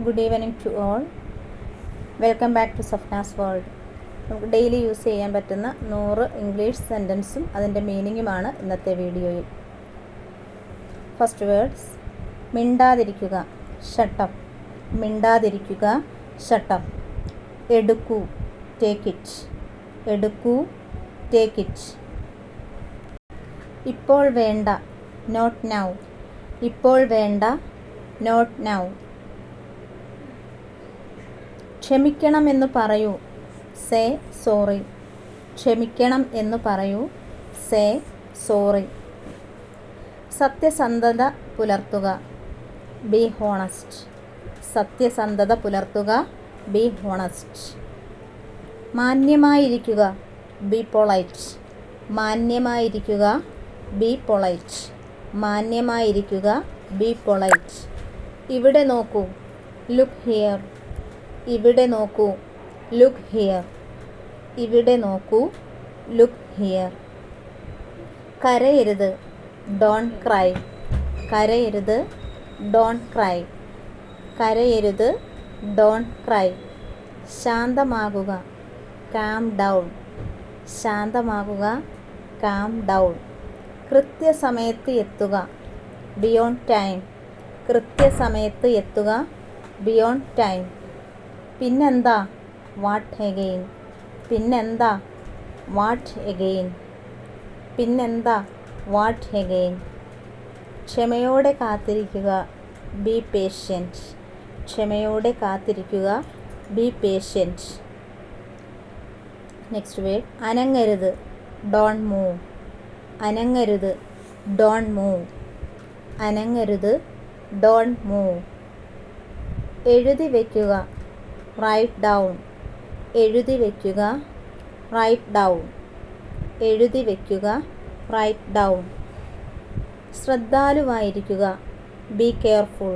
Good evening to all. Welcome back to Safna's world. നമുക്ക് daily use ചെയ്യാൻ പറ്റുന്ന 100 English സെൻറ്റൻസും അതിൻ്റെ മീനിങ്ങുമാണ് ഇന്നത്തെ വീഡിയോയിൽ. ഫസ്റ്റ് വേർഡ്സ്: മിണ്ടാതിരിക്കുക, ഷട്ടപ്പ്. മിണ്ടാതിരിക്കുക, ഷട്ടപ്പ്. എടുക്കൂ, ടേക്ക് ഇറ്റ്. എടുക്കൂ, ടേക്ക് ഇറ്റ്. ഇപ്പോൾ വേണ്ട, നോട്ട് നൗ. ഇപ്പോൾ വേണ്ട, നോട്ട് നൗ. ക്ഷമിക്കണം എന്ന് പറയൂ, സേ സോറി. ക്ഷമിക്കണം എന്ന് പറയൂ, സേ സോറി. സത്യസന്ധത പുലർത്തുക, ബി ഹോണസ്റ്റ്. സത്യസന്ധത പുലർത്തുക, ബി ഹോണസ്റ്റ്. മാന്യമായിരിക്കുക, ബി പൊളൈറ്റ്. മാന്യമായിരിക്കുക, ബി പൊളൈറ്റ്. മാന്യമായിരിക്കുക, ബി പൊളൈറ്റ്. ഇവിടെ നോക്കൂ, ലുക്ക് ഹിയർ. ഇവിടെ നോക്കൂ, ലുക്ക് ഹിയർ. ഇവിടെ നോക്കൂ, ലുക്ക് ഹിയർ. കരയരുത്, ഡോണ്ട് ക്രൈ. കരയരുത്, ഡോണ്ട് ക്രൈ. കരയരുത്, ഡോണ്ട് ക്രൈ. ശാന്തമാകുക, കാം ഡൗൺ. ശാന്തമാകുക, കാം ഡൗൺ. കൃത്യസമയത്ത് എത്തുക, ബിയോൺ ടൈം. കൃത്യസമയത്ത് എത്തുക, ബിയോൺ ടൈം. പിന്നെന്താ, വാട്ട് എഗെയിൻ. പിന്നെന്താ, വാട്ട് എഗെയിൻ. പിന്നെന്താ, വാട്ട് എഗെയിൻ. ക്ഷമയോടെ കാത്തിരിക്കുക, ബി പേഷ്യൻറ്റ്. ക്ഷമയോടെ കാത്തിരിക്കുക, ബി പേഷ്യൻറ്റ്. നെക്സ്റ്റ് വേർഡ്: അനങ്ങരുത്, ഡോണ്ട് മൂവ്. അനങ്ങരുത്, ഡോണ്ട് മൂവ്. അനങ്ങരുത്, ഡോണ്ട് മൂവ്. എഴുതി വയ്ക്കുക, റൈറ്റ് ഡൗൺ. എഴുതി വയ്ക്കുക, റൈറ്റ് ഡൗൺ. എഴുതി വയ്ക്കുക, റൈറ്റ് ഡൗൺ. ശ്രദ്ധാലുവായിരിക്കുക, ബി കെയർഫുൾ.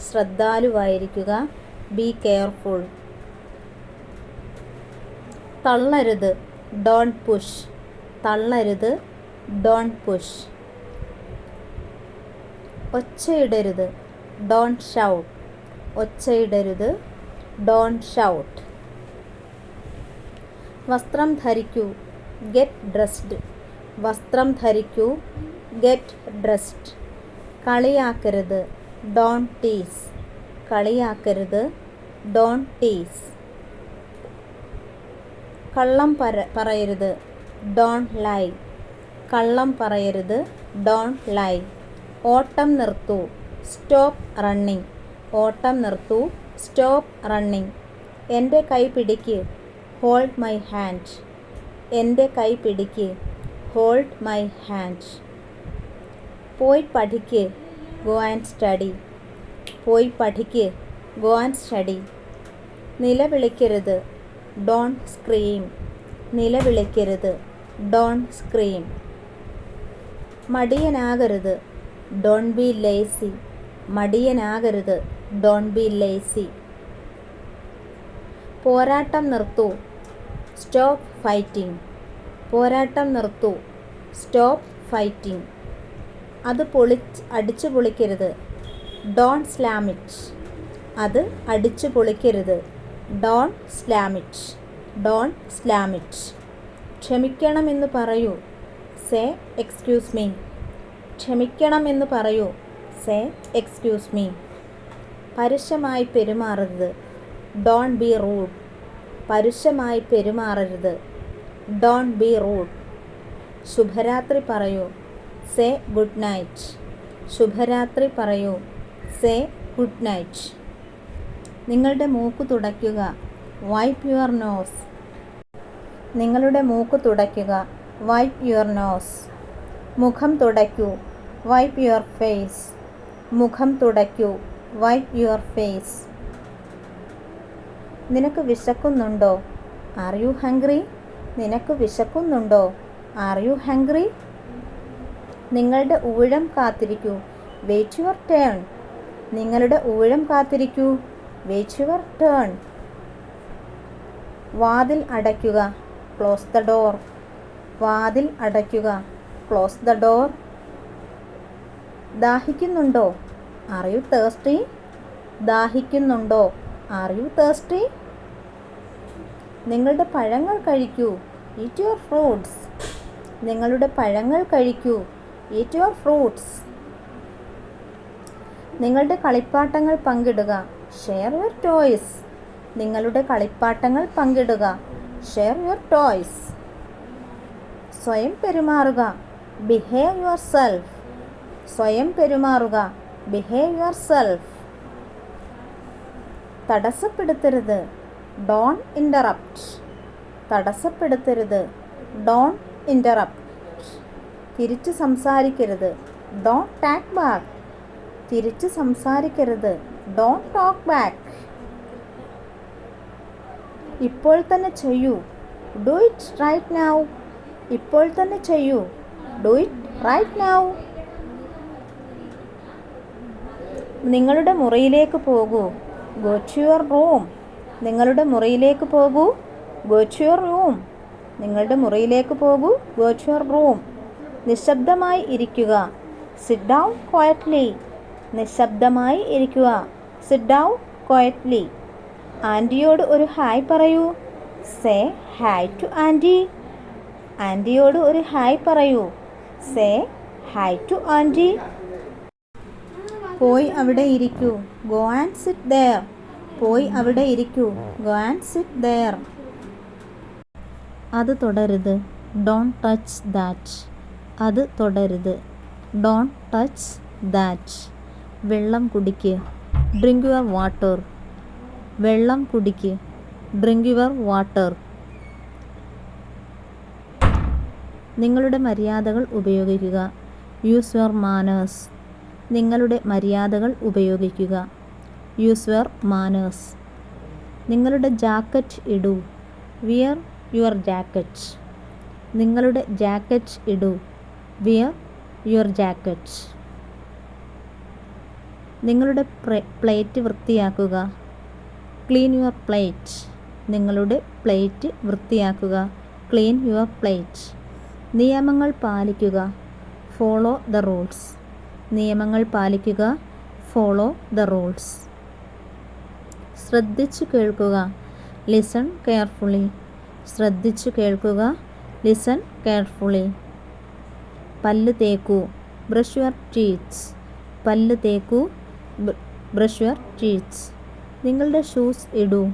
ശ്രദ്ധാലുവായിരിക്കുക, ബി കെയർഫുൾ. തള്ളരുത്, ഡോണ്ട് പുഷ്. തള്ളരുത്, ഡോണ്ട് പുഷ്. ഒച്ചയിടരുത്, ഡോണ്ട് ഷൗട്ട്. ഒച്ചയിടരുത്, ഡോണ്ട് ഷൗട്ട്. വസ്ത്രം ധരിക്കൂ, ഗെറ്റ് ഡ്രസ്ഡ്. വസ്ത്രം ധരിക്കൂ, ഗെറ്റ് ഡ്രസ്ഡ്. കളിയാക്കരുത്, ഡോണ്ട് ടീസ്. കളിയാക്കരുത്, ഡോണ്ട് ടീസ്. കള്ളം പറയരുത്, ഡോണ്ട് ലൈ. കള്ളം പറയരുത്, ഡോണ്ട് ലൈ. ഓട്ടം നിർത്തൂ, സ്റ്റോപ്പ് റണ്ണിങ്. ഓട്ടം നിർത്തൂ, സ്റ്റോപ്പ് റണ്ണിങ്. എൻ്റെ കൈ പിടിക്ക്, ഹോൾഡ് മൈ ഹാൻഡ്. എൻ്റെ കൈ പിടിക്ക്, ഹോൾഡ് മൈ ഹാൻഡ്. പോയി പഠിക്ക്, ഗോ ആൻഡ് സ്റ്റഡി. പോയി പഠിക്ക്, ഗോ ആൻഡ് സ്റ്റഡി. നിലവിളിക്കരുത്, ഡോണ്ട് സ്ക്രീം. നിലവിളിക്കരുത്, ഡോണ്ട് സ്ക്രീം. മടിയനാകരുത്, ഡോണ്ട് ബി ലേസി. മടിയനാകരുത്, ഡോണ്ട് ബി ലേസി. പോരാട്ടം നിർത്തൂ, സ്റ്റോപ്പ് ഫൈറ്റിംഗ്. പോരാട്ടം നിർത്തൂ, സ്റ്റോപ്പ് ഫൈറ്റിംഗ്. അത് അടിച്ചു പൊളിക്കരുത്, ഡോണ്ട് സ്ലാം ഇറ്റ്. അത് അടിച്ചു പൊളിക്കരുത്, don't slam it. Don't slam it. ക്ഷമിക്കണമെന്ന് പറയൂ, സേ എക്സ്ക്യൂസ് മീ. ക്ഷമിക്കണമെന്ന് പറയൂ, സേ എക്സ്ക്യൂസ് മീ. പരുഷമായി പെരുമാറരുത്, ഡോണ്ട് ബി റൂഡ്. പരുഷമായി പെരുമാറരുത്, ഡോണ്ട് ബി റൂഡ്. ശുഭരാത്രി പറയൂ, സേ ഗുഡ് നൈറ്റ്. ശുഭരാത്രി പറയൂ, സേ ഗുഡ് നൈറ്റ്. നിങ്ങളുടെ മൂക്ക് തുടയ്ക്കുക, വൈപ്പ് യുവർ നോസ്. നിങ്ങളുടെ മൂക്ക് തുടയ്ക്കുക, വൈപ്പ് യുവർ നോസ്. മുഖം തുടയ്ക്കൂ, വൈപ്പ് യുവർ ഫേസ്. മുഖം തുടയ്ക്കൂ, വൈപ്പ് യുവർ ഫേസ്. നിനക്ക് വിശക്കുന്നുണ്ടോ, ആർ യു ഹംഗ്രി. നിനക്ക് വിശക്കുന്നുണ്ടോ, ആർ യു ഹംഗ്രി. നിങ്ങളുടെ ഊഴം കാത്തിരിക്കൂ, വെയിറ്റ് യുവർ ടേൺ. നിങ്ങളുടെ ഊഴം കാത്തിരിക്കൂ, വെയിറ്റ് യുവർ ടേൺ. വാതിൽ അടയ്ക്കുക, ക്ലോസ് ദ ഡോർ. വാതിൽ അടയ്ക്കുക, ക്ലോസ് ദ ഡോർ. ദാഹിക്കുന്നുണ്ടോ, ആർ യു തേഴ്സ്റ്റി. ദാഹിക്കുന്നുണ്ടോ? Are you thirsty? നിങ്ങളുടെ പഴങ്ങൾ കഴിക്കൂ. Eat your fruits. നിങ്ങളുടെ പഴങ്ങൾ കഴിക്കൂ. Eat your fruits. നിങ്ങളുടെ കളിപ്പാട്ടങ്ങൾ പങ്കിടുക. Share your toys. നിങ്ങളുടെ കളിപ്പാട്ടങ്ങൾ പങ്കിടുക. Share your toys. സ്വയം പെരുമാറുക. Behave yourself. സ്വയം പെരുമാറുക. Behave yourself. തടസ്സപ്പെടുത്തരുത്. Don't interrupt. തടസ്സപ്പെടുത്തരുത്. Don't interrupt. തിരിച്ചു സംസാരിക്കരുത്. Don't talk back. തിരിച്ചു സംസാരിക്കരുത്. Don't talk back. ഇപ്പോൾ തന്നെ ചെയ്യൂ. Do it right now. ഇപ്പോൾ തന്നെ ചെയ്യൂ. Do it right now. നിങ്ങളുടെ മുറിയിലേക്ക് പോകൂ. Go to your room. നിങ്ങളുടെ മുറിയിലേക്ക് പോകൂ. Go to your room. നിങ്ങളുടെ മുറിയിലേക്ക് പോകൂ. Go to your room. നിശബ്ദമായി ഇരിക്കുക. Sit down quietly. നിശബ്ദമായി ഇരിക്കുക. Sit down quietly. ആൻറ്റിയോട് ഒരു ഹായ് പറയൂ. Say hi to aunty. ആൻറ്റിയോട് ഒരു ഹായ് പറയൂ. Say hi to aunty. പോയി അവിടെ ഇരിക്കൂ. Go and sit there. പോയി അവിടെ ഇരിക്കൂ. Go and sit there. അത് തുടരുത്. Don't touch that. അത് തുടരുത്. Don't touch that. വെള്ളം കുടിക്കുക. Drink your water. വെള്ളം കുടിക്കുക. Drink your water. നിങ്ങളുടെ മര്യാദകൾ ഉപയോഗിക്കുക. Use your manners. നിങ്ങളുടെ മര്യാദകൾ ഉപയോഗിക്കുക. Use your manners. നിങ്ങളുടെ ജാക്കറ്റ് ഇടൂ. Wear your jacket. നിങ്ങളുടെ ജാക്കറ്റ് ഇടൂ. Wear your jacket. നിങ്ങളുടെ പ്ലേറ്റ് വൃത്തിയാക്കുക. Clean your plate. നിങ്ങളുടെ പ്ലേറ്റ് വൃത്തിയാക്കുക. Clean your plate. നിയമങ്ങൾ പാലിക്കുക. Follow the rules. നിയമങ്ങൾ പാലിക്കുക. Follow the rules. ശ്രദ്ധിച്ചു കേൾക്കുക. Listen carefully. ശ്രദ്ധിച്ചു കേൾക്കുക. Listen carefully. പല്ല് തേക്കൂ. Brush your teeths. പല്ല് തേക്കൂ. Brush your teeths. നിങ്ങളുടെ ഷൂസ് ഇടൂ.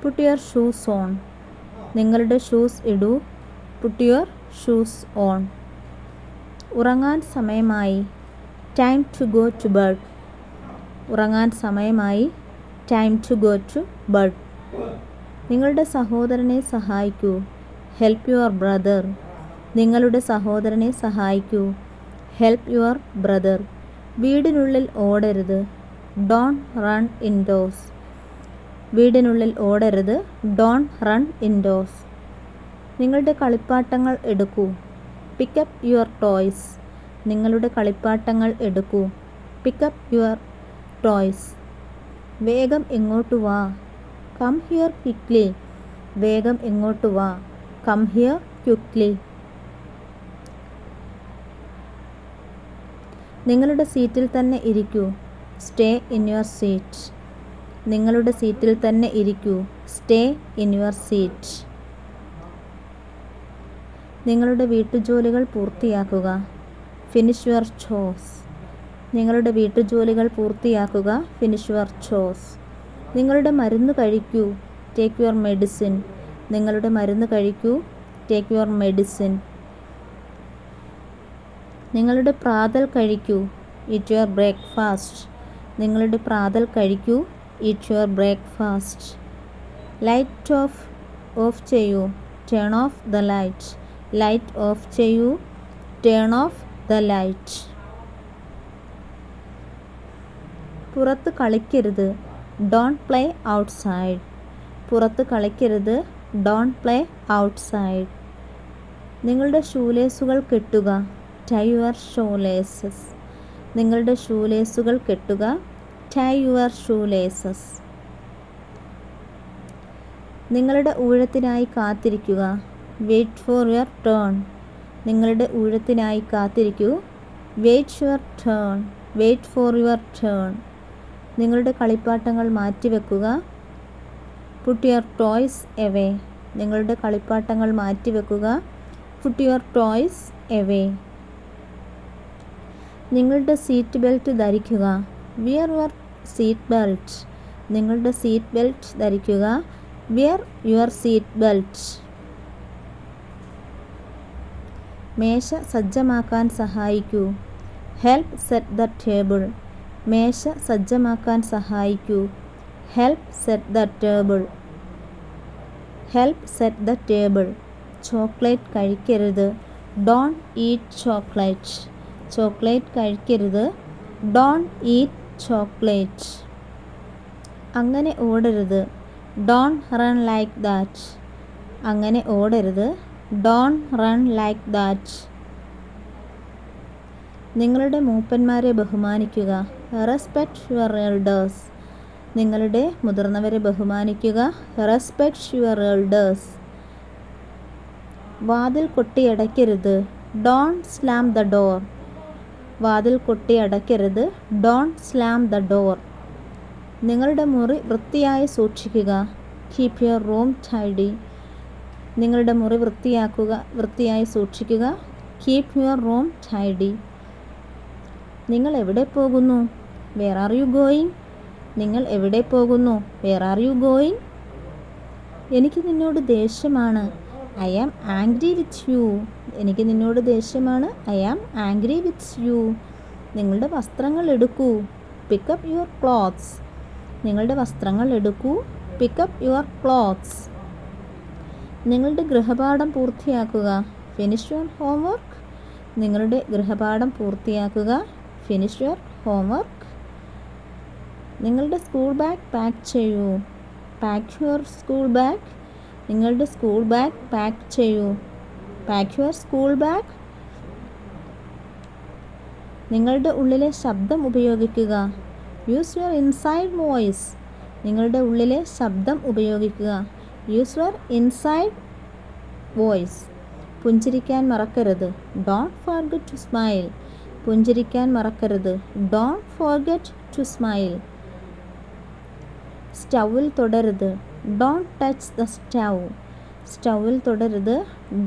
Put your shoes on. നിങ്ങളുടെ ഷൂസ് ഇടൂ. Put your shoes on. ഉറങ്ങാൻ സമയമായി. Time to go to bed. ഉറങ്ങാൻ സമയമായി. Time to go to bed. നിങ്ങളുടെ സഹോദരനെ സഹായിക്കൂ. Help your brother. നിങ്ങളുടെ സഹോദരനെ സഹായിക്കൂ. Help your brother. വീടിനുള്ളിൽ ഓടരുത്. Don run indoors. വീടിനുള്ളിൽ ഓടരുത്. Don run indoors. നിങ്ങളുടെ കളിപ്പാട്ടങ്ങൾ എടുക്കൂ. Pick up your toys. നിങ്ങളുടെ കളിപ്പാട്ടങ്ങൾ എടുക്കൂ. Pick up your toys. വേഗം ഇങ്ങോട്ട് വാ. Come here quickly. വേഗം ഇങ്ങോട്ട് വാ. Come here quickly. നിങ്ങളുടെ സീറ്റിൽ തന്നെ ഇരിക്കൂ. Stay in your seat. നിങ്ങളുടെ സീറ്റിൽ തന്നെ ഇരിക്കൂ. Stay in your seat. നിങ്ങളുടെ വീട്ടുജോലികൾ പൂർത്തിയാക്കുക. ഫിനിഷ് യുവർ ചോസ്. നിങ്ങളുടെ വീട്ടുജോലികൾ പൂർത്തിയാക്കുക. ഫിനിഷ് യുവർ ചോസ്. നിങ്ങളുടെ മരുന്ന് കഴിക്കൂ. Take your medicine. നിങ്ങളുടെ മരുന്ന് കഴിക്കൂ. Take your medicine. നിങ്ങളുടെ പ്രാതൽ കഴിക്കൂ. Eat your breakfast. നിങ്ങളുടെ പ്രാതൽ കഴിക്കൂ. Eat your breakfast. Light off ചെയ്യൂ. Turn off the light. Light off ചെയ്യൂ. Turn off the light. പുറത്ത് കളിക്കരുത്. Don't play outside. പുറത്ത് കളിക്കരുത്. Don't play outside. നിങ്ങളുടെ ഷൂലേസുകൾ കെട്ടുക. Tie your shoelaces. നിങ്ങളുടെ ഷൂലേസുകൾ കെട്ടുക. Tie your shoelaces. നിങ്ങളുടെ ഊഴത്തിനായി കാത്തിരിക്കുക. Wait for your turn. നിങ്ങളുടെ ഊഴത്തിനായി കാത്തിരിക്കൂ. Wait your turn. Wait for your turn. നിങ്ങളുടെ കളിപ്പാട്ടങ്ങൾ മാറ്റിവെക്കുക. Put your toys away. നിങ്ങളുടെ കളിപ്പാട്ടങ്ങൾ മാറ്റിവെക്കുക. Put your toys away. നിങ്ങളുടെ സീറ്റ് ബെൽറ്റ് ധരിക്കുക. Wear your seat belt. നിങ്ങളുടെ സീറ്റ് ബെൽറ്റ് ധരിക്കുക. Wear your seat belt. മേശ സജ്ജമാക്കാൻ സഹായിക്കൂ. Help set the table. മേശ സജ്ജമാക്കാൻ സഹായിക്കൂ. Help set the table. Help set the table. Chocolate കഴിക്കരുത്. Don't eat chocolate. ചോക്ലേറ്റ് കഴിക്കരുത്. Don't eat chocolate. അങ്ങനെ ഓടരുത്. Don't run like that. അങ്ങനെ ഓടരുത്. Don't run like that. നിങ്ങളുടെ മൂപ്പന്മാരെ ബഹുമാനിക്കുക. Respect your elders. നിങ്ങളുടെ മുതിർന്നവരെ ബഹുമാനിക്കുക. Respect your elders. വാതിൽ കൊട്ടിയടയ്ക്കരുത്. Don't slam the door. വാതിൽ കൊട്ടിയടയ്ക്കരുത്. Don't slam the door. നിങ്ങളുടെ മുറി വൃത്തിയായി സൂക്ഷിക്കുക. Keep your room tidy. നിങ്ങളുടെ മുറി വൃത്തിയായി സൂക്ഷിക്കുക. Keep your room tidy. നിങ്ങൾ എവിടെ പോകുന്നു? Where are you going? നിങ്ങൾ എവിടെ പോകുന്നു? Where are you going? എനിക്ക് നിന്നോട് ദേഷ്യമാണ്. I am angry with you. എനിക്ക് നിന്നോട് ദേഷ്യമാണ്. I am angry with you. നിങ്ങളുടെ വസ്ത്രങ്ങൾ എടുക്കൂ. Pick up your clothes. നിങ്ങളുടെ വസ്ത്രങ്ങൾ എടുക്കൂ. Pick up your clothes. നിങ്ങളുടെ ഗൃഹപാഠം പൂർത്തിയാക്കുക. Finish your homework. നിങ്ങളുടെ ഗൃഹപാഠം പൂർത്തിയാക്കുക. Finish your homework. നിങ്ങളുടെ സ്കൂൾ ബാഗ് പാക്ക് ചെയ്യൂ. Pack your school bag. നിങ്ങളുടെ സ്കൂൾ ബാഗ് പാക്ക് ചെയ്യൂ. Pack your school bag. നിങ്ങളുടെ ഉള്ളിലെ ശബ്ദം ഉപയോഗിക്കുക. Use your inside voice. നിങ്ങളുടെ ഉള്ളിലെ ശബ്ദം ഉപയോഗിക്കുക. Use your inside voice. പുഞ്ചിരിക്കാൻ മറക്കരുത്. Don't forget to smile. പുഞ്ചിരിക്കാൻ മറക്കരുത്. Don't forget to smile. സ്റ്റൗവിൽ തൊടരുത്. Don't touch the stove. സ്റ്റൗവിൽ തൊടരുത്.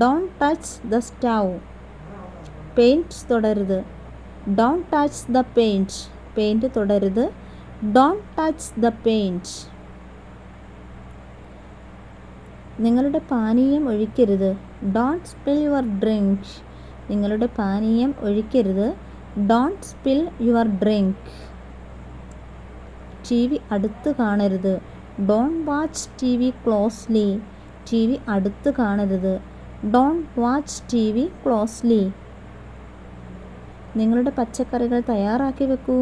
Don't touch the stove. Paint തൊടരുത്. Don't touch the paint. Paint തൊടരുത്. Don't touch the paint. നിങ്ങളുടെ പാനീയം ഒഴിക്കരുത്. Don't spill your drink. നിങ്ങളുടെ പാനീയം ഒഴിക്കരുത്. Don't spill your drink. T V അടുത്ത് കാണരുത്. Don't watch T V closely. T V അടുത്ത് കാണരുത്. Don't watch T V closely. നിങ്ങളുടെ പച്ചക്കറികൾ തയ്യാറാക്കി വെക്കൂ.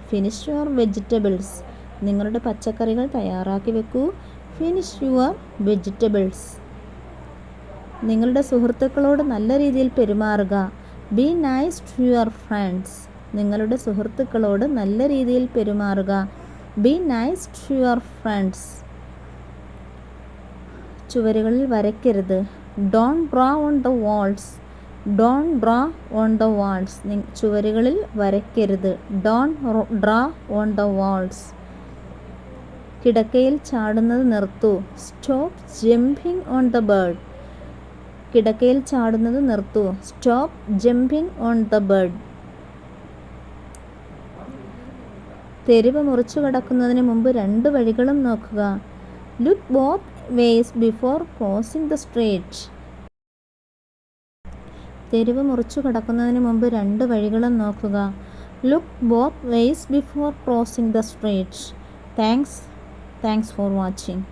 Finish your vegetables. നിങ്ങളുടെ പച്ചക്കറികൾ തയ്യാറാക്കി വെക്കൂ. Finish your vegetables. നിങ്ങളുടെ സുഹൃത്തുക്കളോട് നല്ല രീതിയിൽ പെരുമാറുക. Be nice to your friends. നിങ്ങളുടെ സുഹൃത്തുക്കളോട് നല്ല രീതിയിൽ പെരുമാറുക. Be nice to your friends. ചുവരുകളിൽ വരയ്ക്കരുത്. Don't draw on the walls. Don't draw on the walls. ചുവരുകളിൽ വരയ്ക്കരുത്. Don't draw on the walls. കിടക്കയിൽ ചാടുന്നത് നിർത്തൂ. Stop jumping on the bed. കിടക്കയിൽ ചാടുന്നത് നിർത്തൂ. Stop jumping on the bed. തെരുവ് മുറിച്ചു കടക്കുന്നതിന് മുമ്പ് രണ്ട് വഴികളും നോക്കുക. Look both ways before crossing the street. തെരുവ് മുറിച്ചു കടക്കുന്നതിന് മുമ്പ് രണ്ട് വഴികളും നോക്കുക. Look both ways before crossing the street. Thanks for watching.